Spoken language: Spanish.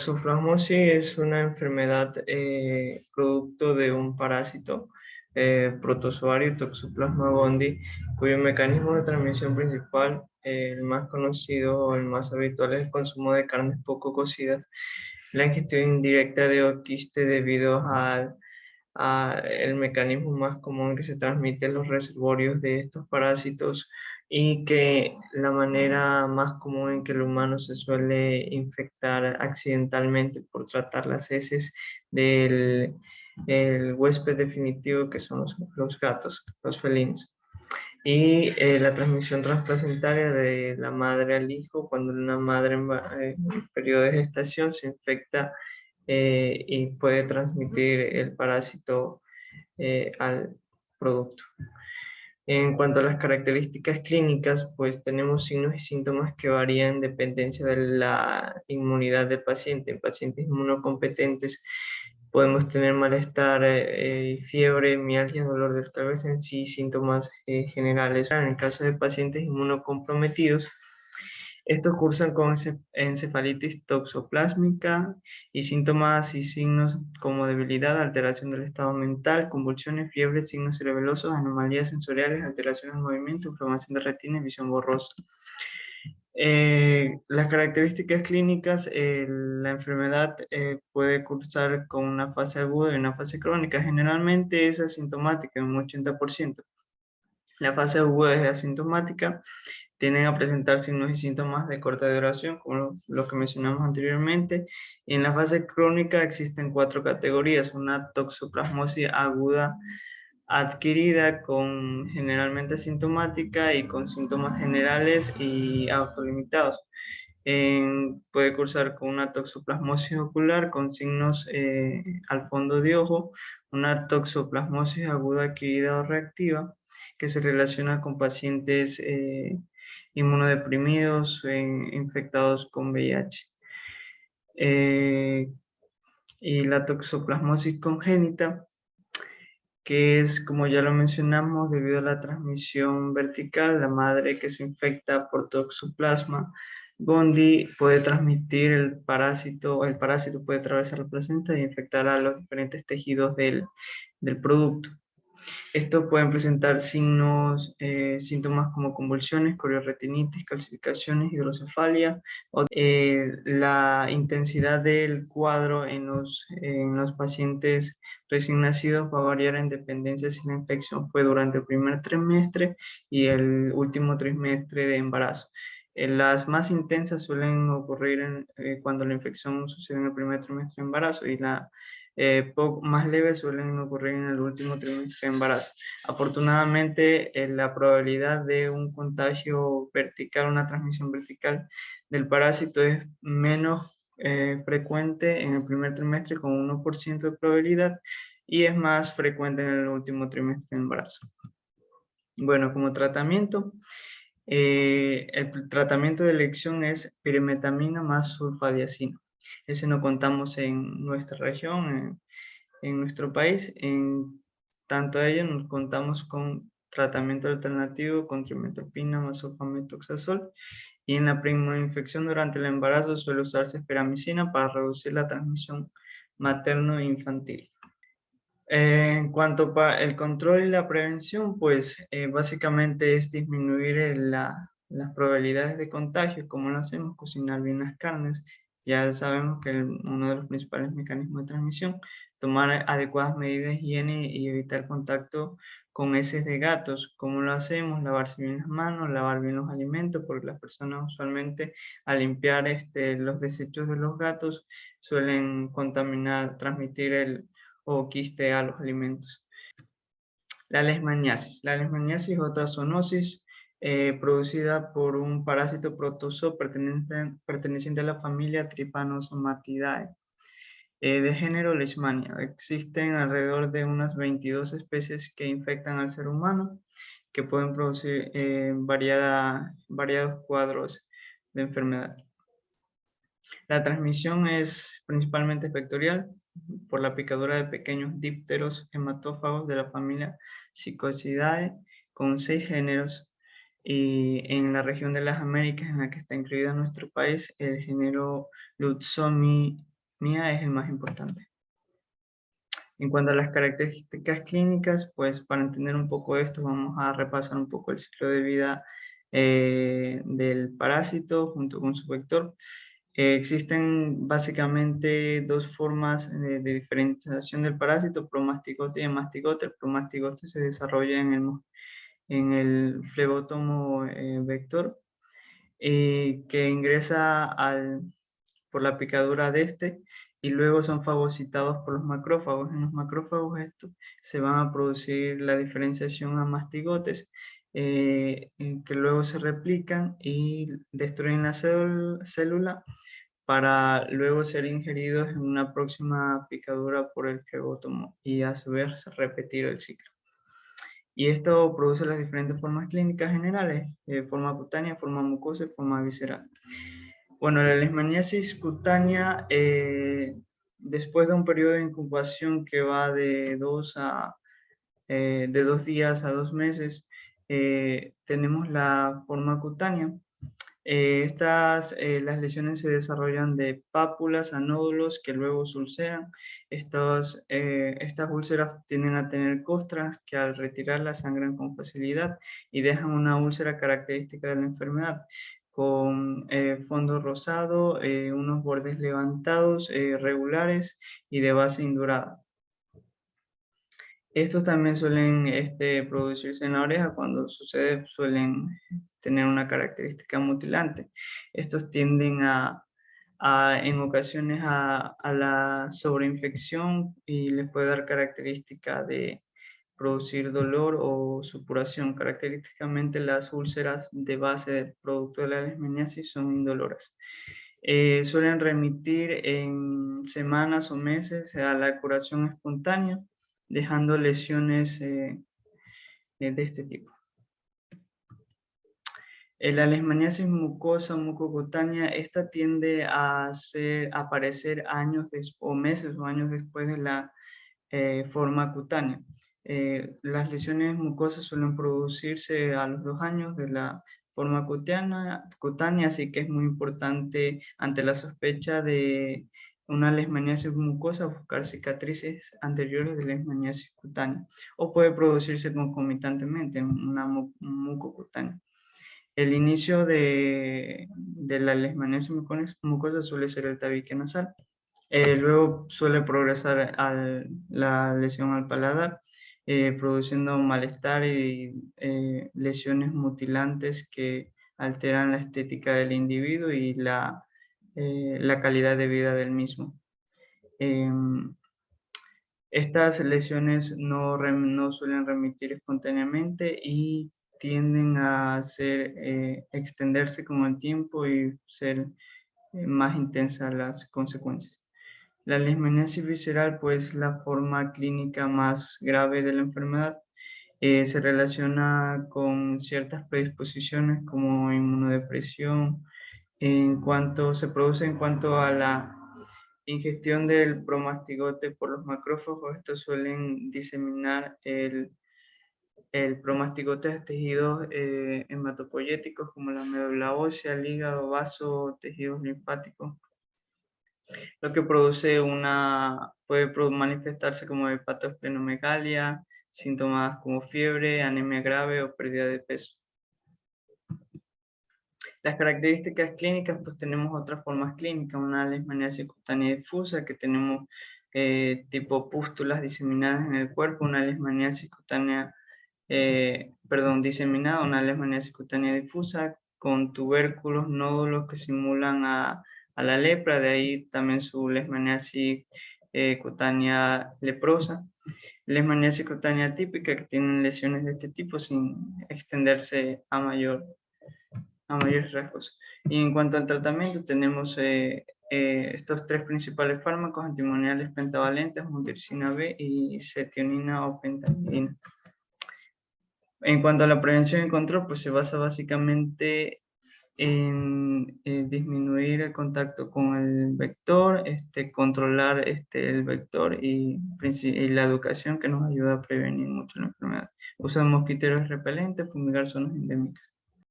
Toxoplasmosis es una enfermedad producto de un parásito protozoario Toxoplasma gondii, cuyo mecanismo de transmisión principal, el más conocido o el más habitual, es el consumo de carnes poco cocidas, la ingestión indirecta de oquiste debido a el mecanismo más común que se transmite en los reservorios de estos parásitos y que la manera más común en que el humano se suele infectar accidentalmente por tratar las heces del el huésped definitivo que son los gatos, los felinos. Y la transmisión transplacentaria de la madre al hijo, cuando una madre en periodo de gestación se infecta y puede transmitir el parásito al producto. En cuanto a las características clínicas, pues tenemos signos y síntomas que varían en dependencia de la inmunidad del paciente. En pacientes inmunocompetentes podemos tener malestar, fiebre, mialgia, dolor de cabeza en sí, síntomas generales. En el caso de pacientes inmunocomprometidos, estos cursan con encefalitis toxoplásmica y síntomas y signos como debilidad, alteración del estado mental, convulsiones, fiebre, signos cerebelosos, anomalías sensoriales, alteraciones del movimiento, inflamación de retina y visión borrosa. Las características clínicas, la enfermedad puede cursar con una fase aguda y una fase crónica. Generalmente es asintomática en un 80%. La fase aguda es asintomática, tienden a presentar signos y síntomas de corta duración, como lo que mencionamos anteriormente. Y en la fase crónica existen 4 categorías: una toxoplasmosis aguda adquirida, con generalmente asintomática y con síntomas generales y autolimitados. Puede cursar con una toxoplasmosis ocular con signos al fondo de ojo, una toxoplasmosis aguda adquirida o reactiva, que se relaciona con pacientes inmunodeprimidos infectados con VIH. Eh, y la toxoplasmosis congénita, que es, como ya lo mencionamos, debido a la transmisión vertical, la madre que se infecta por Toxoplasma gondii puede transmitir el parásito puede atravesar la placenta e infectar a los diferentes tejidos del producto. Estos pueden presentar síntomas como convulsiones, coriorretinitis, calcificaciones, hidrocefalia. La intensidad del cuadro en los pacientes recién nacidos va a variar en dependencia si la infección fue durante el primer trimestre y el último trimestre de embarazo. Las más intensas suelen ocurrir cuando la infección sucede en el primer trimestre de embarazo, y más leves suelen ocurrir en el último trimestre de embarazo. Afortunadamente, la probabilidad de un contagio vertical, una transmisión vertical del parásito, es menos frecuente en el primer trimestre, con 1% de probabilidad, y es más frecuente en el último trimestre de embarazo. Bueno, como tratamiento, el tratamiento de elección es pirimetamina más sulfadiazina. Ese no contamos en nuestra región, en nuestro país. En tanto a ello nos contamos con tratamiento alternativo con trimestopina más sulfamethoxazol, y en la infección durante el embarazo suele usarse esperamicina para reducir la transmisión materno-infantil. En cuanto para el control y la prevención, pues básicamente es disminuir las probabilidades de contagio. ¿Cómo lo hacemos? Cocinar bien las carnes. Ya sabemos que uno de los principales mecanismos de transmisión, tomar adecuadas medidas de higiene y evitar contacto con heces de gatos. ¿Cómo lo hacemos? Lavarse bien las manos, lavar bien los alimentos, porque las personas usualmente, al limpiar los desechos de los gatos, suelen contaminar, transmitir o quiste a los alimentos. La leishmaniasis. La leishmaniasis es otra zoonosis producida por un parásito protozoo perteneciente a la familia Trypanosomatidae, de género Leishmania. Existen alrededor de unas 22 especies que infectan al ser humano, que pueden producir variados cuadros de enfermedad. La transmisión es principalmente vectorial, por la picadura de pequeños dípteros hematófagos de la familia Psicocidae, con 6 géneros, y en la región de las Américas, en la que está incluida nuestro país, el género es el más importante. En cuanto a las características clínicas, pues para entender un poco esto, vamos a repasar un poco el ciclo de vida del parásito junto con su vector. Existen básicamente dos formas de diferenciación del parásito, promastigote y hemastigote. El promastigote se desarrolla en el flebótomo vector, que ingresa por la picadura de este y luego son fagocitados por los macrófagos. En los macrófagos estos se van a producir la diferenciación a mastigotes, que luego se replican y destruyen la célula para luego ser ingeridos en una próxima picadura por el flebótomo y a su vez repetir el ciclo. Y esto produce las diferentes formas clínicas generales, forma cutánea, forma mucosa y forma visceral. Bueno, la leishmaniasis cutánea, después de un periodo de incubación que va de 2 días a 2 meses, tenemos la forma cutánea. Las lesiones se desarrollan de pápulas a nódulos que luego se ulceran. Estas úlceras tienden a tener costras que al retirarlas sangran con facilidad y dejan una úlcera característica de la enfermedad, con fondo rosado, unos bordes levantados, regulares y de base indurada. Estos también suelen producirse en la oreja. Cuando sucede suelen tener una característica mutilante. Estos tienden en ocasiones a la sobreinfección y les puede dar característica de producir dolor o supuración. Característicamente las úlceras de base del producto de la leishmaniasis son indoloras. Suelen remitir en semanas o meses a la curación espontánea, dejando lesiones de este tipo. La leishmaniasis mucosa mucocutánea, esta tiende a aparecer meses o años después de la forma cutánea. Las lesiones mucosas suelen producirse a los 2 años de la forma cutánea, así que es muy importante ante la sospecha de una leishmaniasis mucosa buscar cicatrices anteriores de leishmaniasis cutánea, o puede producirse concomitantemente una mucocutánea. El inicio de la leishmaniasis mucosa suele ser el tabique nasal. Luego suele progresar a la lesión al paladar, produciendo malestar y lesiones mutilantes que alteran la estética del individuo y la calidad de vida del mismo. Estas lesiones no suelen remitir espontáneamente y tienden a extenderse con el tiempo y ser más intensas las consecuencias. La leishmaniasis visceral, pues la forma clínica más grave de la enfermedad, se relaciona con ciertas predisposiciones como inmunodepresión, se produce en cuanto a la ingestión del promastigote por los macrófagos. Estos suelen diseminar el promastigote a tejidos hematopoyéticos como la médula ósea, el hígado, vaso, tejidos linfáticos, lo que puede manifestarse como hepatosplenomegalia, síntomas como fiebre, anemia grave o pérdida de peso. Las características clínicas, pues tenemos otras formas clínicas, una leishmaniasis cutánea difusa, que tenemos tipo pústulas diseminadas en el cuerpo, una leishmaniasis cutánea, diseminada, una leishmaniasis cutánea difusa, con tubérculos, nódulos que simulan a la lepra, de ahí también su leishmaniasis cutánea leprosa. Leishmaniasis cutánea típica, que tienen lesiones de este tipo sin extenderse a mayores rasgos. Y en cuanto al tratamiento, tenemos estos 3 principales fármacos antimoniales pentavalentes, anmotricina B y cetionina o pentamidina. En cuanto a la prevención y control, pues se basa básicamente en disminuir el contacto con el vector, controlar el vector y la educación, que nos ayuda a prevenir mucho la enfermedad. Usar mosquiteros repelentes, fumigar zonas endémicas.